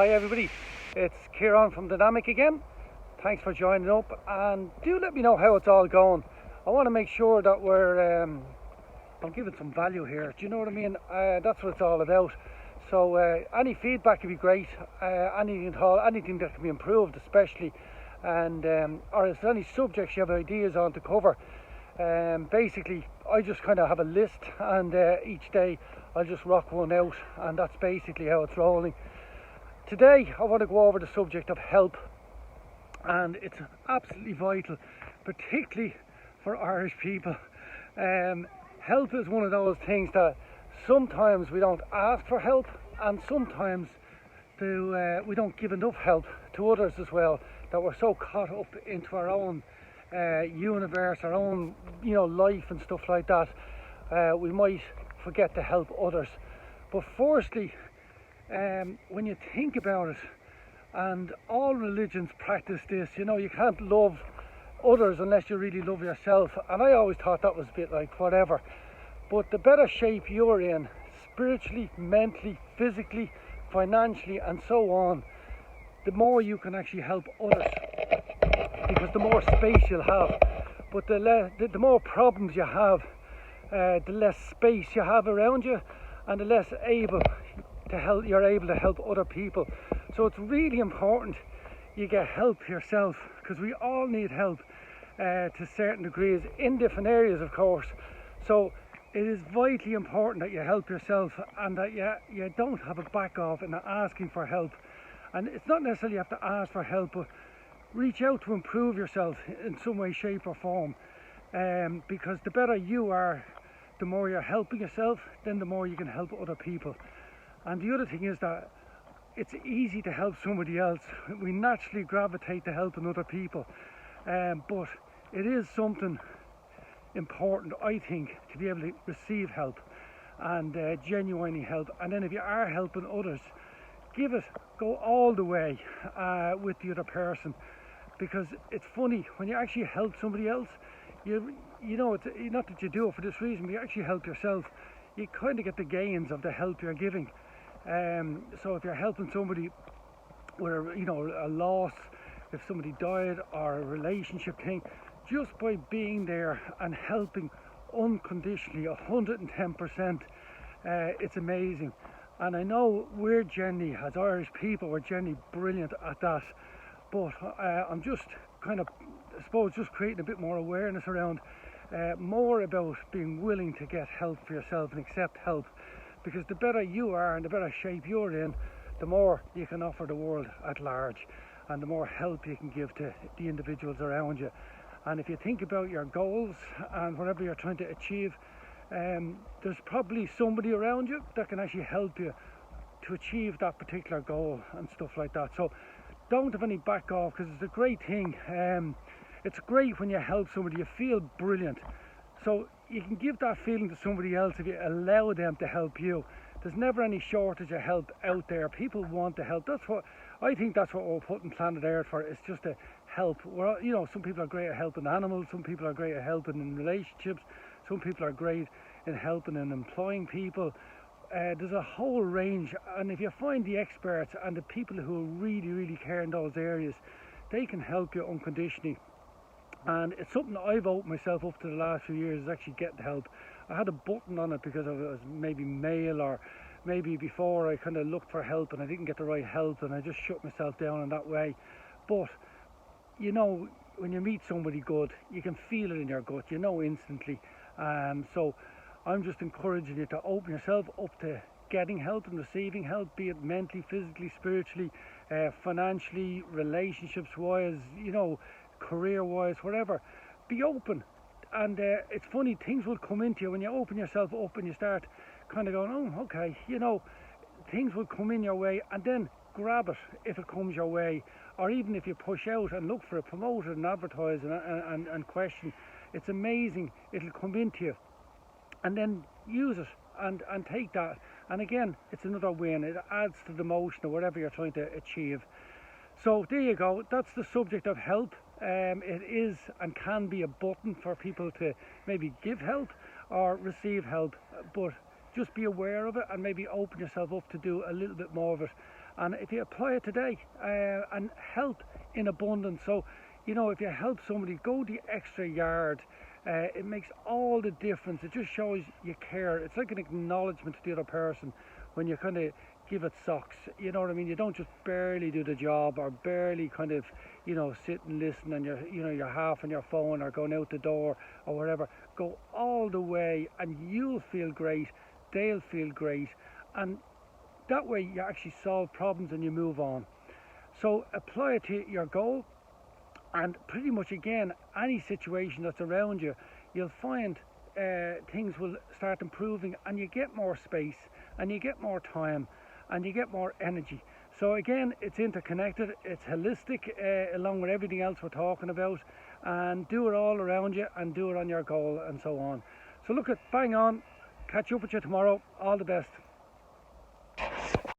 Hi everybody, it's Kieran from Dynamic again. Thanks for joining up, and do let me know how it's all going. I want to make sure that I'm giving some value here. Do you know what I mean? That's what it's all about. So any feedback would be great. Anything at all, anything that can be improved, especially, and or if there's any subjects you have ideas on to cover. Basically, I just kind of have a list, and each day I'll just rock one out, and that's basically how it's rolling. Today I want to go over the subject of help, and it's absolutely vital, particularly for Irish people. Help is one of those things that sometimes we don't ask for help, and sometimes we don't give enough help to others as well, that we're so caught up into our own universe, our own life and stuff like that, we might forget to help others. But firstly, when you think about it, and all religions practice this, you can't love others unless you really love yourself, and I always thought that was a bit like whatever. But the better shape you're in, spiritually, mentally, physically, financially and so on, the more you can actually help others, because the more space you'll have. But the more problems you have, the less space you have around you, and the less you're able to help other people. So it's really important you get help yourself, because we all need help to certain degrees in different areas, of course. So it is vitally important that you help yourself, and that you don't have a back off in asking for help. And it's not necessarily you have to ask for help, but reach out to improve yourself in some way, shape or form, because the better you are, the more you're helping yourself, then the more you can help other people. And the other thing is that it's easy to help somebody else. We naturally gravitate to helping other people, but it is something important, I think, to be able to receive help, and genuinely help. And then if you are helping others, go all the way with the other person, because it's funny when you actually help somebody else. It's not that you do it for this reason, but you actually help yourself. You kind of get the gains of the help you're giving. So if you're helping somebody with a loss, if somebody died, or a relationship thing, just by being there and helping unconditionally, 110%, it's amazing. And I know we're generally, as Irish people, we're generally brilliant at that. But I'm just kind of, I suppose, just creating a bit more awareness around more about being willing to get help for yourself and accept help. Because the better you are and the better shape you're in, the more you can offer the world at large, and the more help you can give to the individuals around you. And if you think about your goals and whatever you're trying to achieve, there's probably somebody around you that can actually help you to achieve that particular goal and stuff like that. So don't have any back off, because it's a great thing. It's great when you help somebody, you feel brilliant. So you can give that feeling to somebody else if you allow them to help you. There's never any shortage of help out there. People want to help. That's what we're putting planet Earth for. It's just to help. Some people are great at helping animals. Some people are great at helping in relationships. Some people are great in helping and employing people. There's a whole range, and if you find the experts and the people who really, really care in those areas, they can help you unconditionally. And it's something that I've opened myself up to the last few years, is actually getting help. I had a button on it because I was maybe male, or maybe before I kind of looked for help and I didn't get the right help, and I just shut myself down in that way. But when you meet somebody good, you can feel it in your gut, instantly. So I'm just encouraging you to open yourself up to getting help and receiving help, be it mentally, physically, spiritually, financially, relationships wise, career wise, whatever. Be open. And it's funny, things will come into you when you open yourself up and you start kind of going, oh, okay, things will come in your way, and then grab it if it comes your way. Or even if you push out and look for it, promote it and advertise and question, it's amazing, it'll come into you. And then use it and take that. And again, it's another win. It adds to the motion of whatever you're trying to achieve. So there you go. That's the subject of help. It is and can be a button for people to maybe give help or receive help. But just be aware of it and maybe open yourself up to do a little bit more of it. And if you apply it today, and help in abundance. So, you know, if you help somebody, go the extra yard. It makes all the difference. It just shows you care. It's like an acknowledgement to the other person when you kind of give it socks. You know what I mean? You don't just barely do the job, or barely kind of, you know, sit and listen, and you're half on your phone or going out the door or whatever. Go all the way, and you'll feel great. They'll feel great, and that way you actually solve problems and you move on. So apply it to your goal, and pretty much again, any situation that's around you, you'll find things will start improving, and you get more space, and you get more time, and you get more energy. So again, it's interconnected, it's holistic, along with everything else we're talking about, and do it all around you, and do it on your goal, and so on. So look, at bang on. Catch up with you tomorrow. All the best.